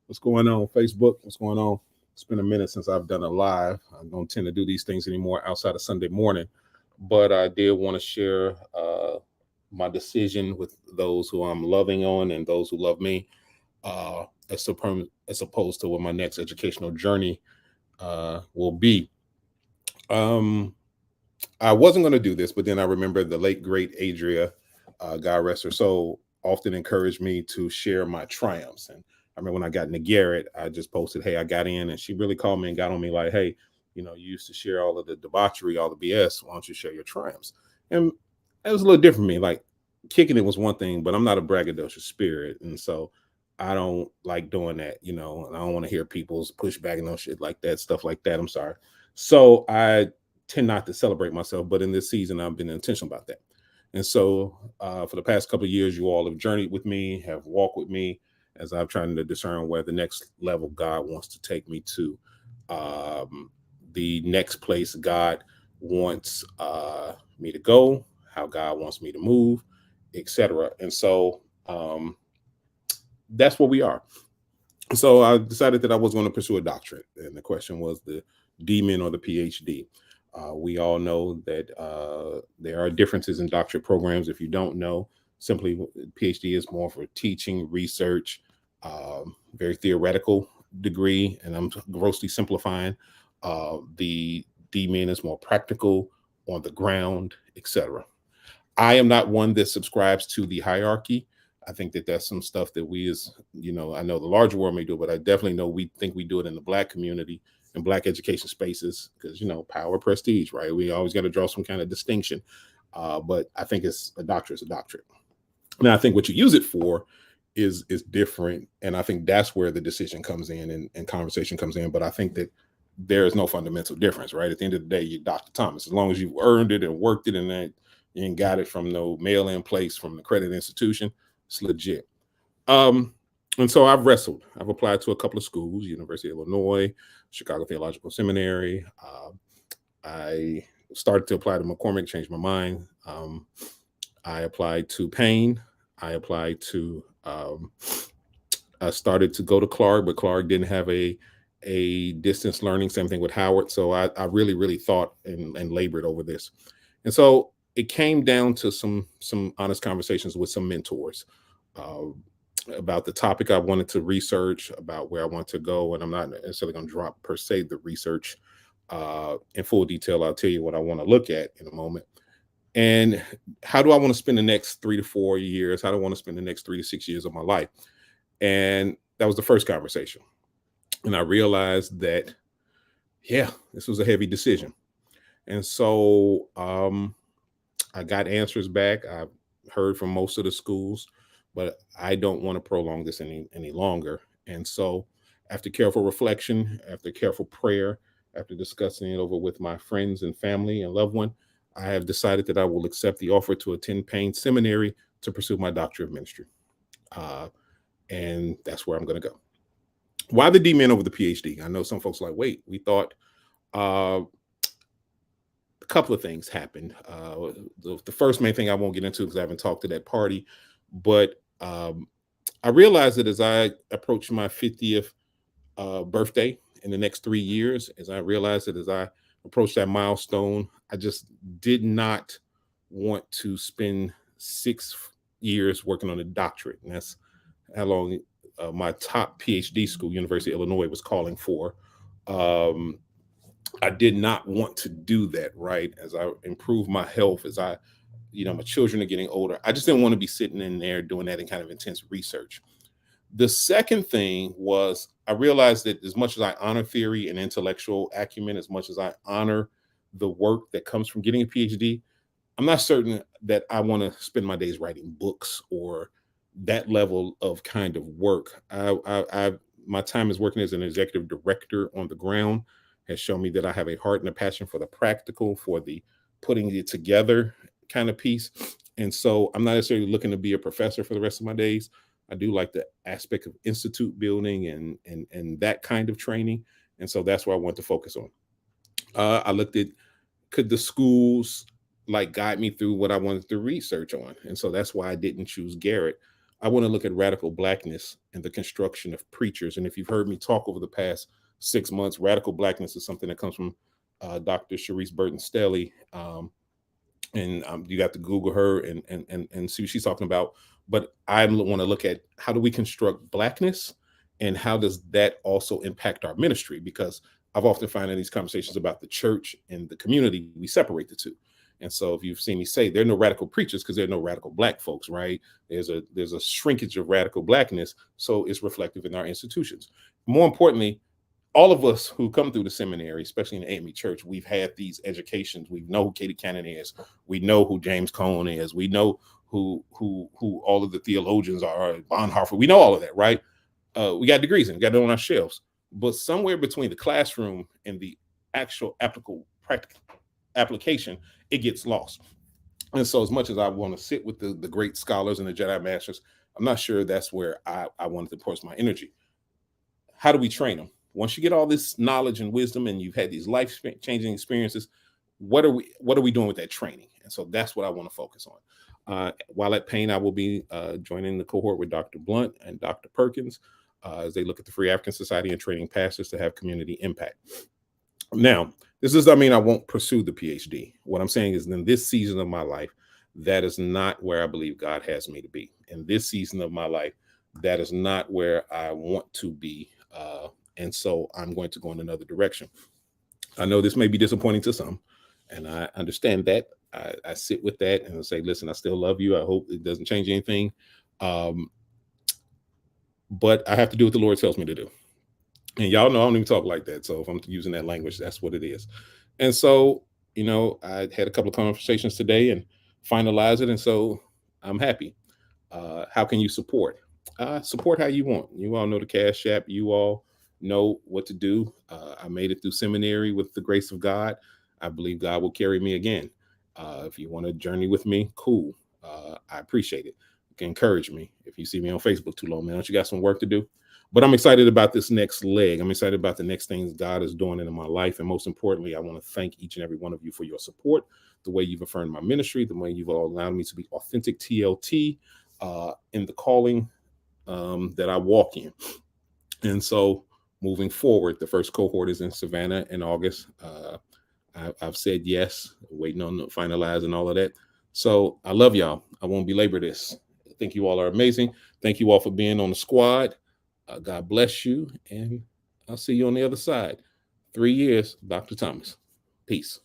What's going on, Facebook? What's going on? It's been a minute since I've done a live. I don't tend to do these things anymore outside of Sunday morning, but I did want to share my decision with those who I'm loving on and those who love me, uh, as opposed to what my next educational journey will be. Um, I wasn't going to do this, but then I remember the late great Adria, God rest her soul, often encouraged me to share my triumphs. And I remember when I got into Garrett, I just posted, "Hey, I got in," and she really called me and got on me like, "Hey, you used to share all of the debauchery, all the BS. Why don't you share your triumphs?" And it was a little different for me. Like kicking it was one thing, but I'm not a braggadocious spirit, and so I don't like doing that. And I don't want to hear people's pushback and no shit like that, stuff like that. I'm sorry. So I tend not to celebrate myself, but in this season, I've been intentional about that. And so, for the past couple of years, you all have journeyed with me, have walked with me as I'm trying to discern where the next level God wants to take me to, um, the next place God wants me to go, how God wants me to move, etc. And so, that's where we are. So I decided that I was going to pursue a doctorate, and the question was the DMin or the PhD. We all know that there are differences in doctorate programs. If you don't know, simply PhD is more for teaching, research, very theoretical degree, and I'm grossly simplifying. The DMin is more practical, on the ground, etc. I am not one that subscribes to the hierarchy. I think that that's some stuff that we, as I know the larger world may do, but I definitely know we think we do it in the Black community and Black education spaces because power, prestige, right? We always got to draw some kind of distinction. But I think it's a doctorate, it's a doctorate. Now I think what you use it for is different, and I think that's where the decision comes in and conversation comes in. But I think that there is no fundamental difference, right? At the end of the day, you're Dr. Thomas. As long as you've earned it and worked it, and that you ain't got it from no mail-in place from the credit institution, it's legit. Um, and so I've wrestled. I've applied to a couple of schools: University of Illinois, Chicago Theological Seminary. I started to apply to McCormick, changed my mind. I applied to Payne. I applied to. I started to go to Clark, but Clark didn't have a distance learning. Same thing with Howard. So I really, really thought and labored over this. And so it came down to some honest conversations with some mentors uh, about the topic I wanted to research, about where I want to go. And I'm not necessarily going to drop per se the research in full detail. I'll tell you what I want to look at in a moment. And how do I want to spend the next 3 to 4 years? How do I want to spend the next 3 to 6 years of my life? And that was the first conversation. And I realized that, yeah, this was a heavy decision. And so I got answers back. I heard from most of the schools, but I don't want to prolong this any longer. And so, after careful reflection, after careful prayer, after discussing it over with my friends and family and loved one, I have decided that I will accept the offer to attend Payne Seminary to pursue my doctorate of ministry. Uh, and that's where I'm going to go. Why the DMin over the PhD? I know some folks are like, wait, we thought a couple of things happened. The first main thing I won't get into because I haven't talked to that party, but I realized that as I approach my 50th birthday in the next 3 years, as I realized that as I approach that milestone, I just did not want to spend 6 years working on a doctorate. And that's how long my top PhD school, University of Illinois, was calling for. Um, I did not want to do that, right? As I improve my health, as my children are getting older, I just didn't want to be sitting in there doing that in kind of intense research. The second thing was I realized that as much as I honor theory and intellectual acumen, as much as I honor the work that comes from getting a PhD, I'm not certain that I want to spend my days writing books or that level of kind of work. My time as working as an executive director on the ground has shown me that I have a heart and a passion for the practical, for the putting it together kind of piece. And so I'm not necessarily looking to be a professor for the rest of my days. I do like the aspect of institute building and that kind of training. And so that's what I want to focus on. I looked at, could the schools like guide me through what I wanted to research on. And so that's why I didn't choose Garrett. I want to look at radical blackness and the construction of preachers. And if you've heard me talk over the past 6 months, radical blackness is something that comes from Dr. Sharice Burton Stelly. And you got to Google her and see what she's talking about. But I want to look at how do we construct blackness and how does that also impact our ministry? Because I've often found in these conversations about the church and the community, we separate the two. And so if you've seen me say there are no radical preachers because there are no radical black folks, right? There's a shrinkage of radical blackness. So it's reflective in our institutions. More importantly, all of us who come through the seminary, especially in the AME Church, we've had these educations. We know who Katie Cannon is. We know who James Cone is. We know who all of the theologians are. Bonhoeffer. We know all of that, right? We got degrees and got it on our shelves. But somewhere between the classroom and the actual practical application, it gets lost. And so, as much as I want to sit with the great scholars and the Jedi Masters, I'm not sure that's where I wanted to pour my energy. How do we train them? Once you get all this knowledge and wisdom and you've had these life-changing experiences, what are we doing with that training? And so that's what I want to focus on. While at Payne, I will be joining the cohort with Dr. Blunt and Dr. Perkins as they look at the Free African Society and training pastors to have community impact. Now, this doesn't mean I won't pursue the PhD. What I'm saying is in this season of my life, that is not where I believe God has me to be. In this season of my life, that is not where I want to be. And so I'm going to go in another direction. I know this may be disappointing to some, and I understand that. I sit with that and I say, listen, I still love you. I hope it doesn't change anything. But I have to do what the Lord tells me to do. And y'all know I don't even talk like that. So if I'm using that language, that's what it is. And so, I had a couple of conversations today and finalized it. And so I'm happy. How can you support? Support how you want. You all know the Cash App. You all know what to do. I made it through seminary with the grace of God. I believe God will carry me again. If you want to journey with me, cool. I appreciate it. You can encourage me. If you see me on Facebook too long, man, don't you got some work to do? But I'm excited about this next leg. I'm excited about the next things God is doing in my life. And most importantly, I want to thank each and every one of you for your support, the way you've affirmed my ministry, the way you've all allowed me to be authentic TLT in the calling that I walk in. And so moving forward, the first cohort is in Savannah in August. I've said yes, waiting on the finalizing all of that. So I love y'all. I won't belabor this. I think you all are amazing. Thank you all for being on the squad. God bless you. And I'll see you on the other side. 3 years, Dr. Thomas. Peace.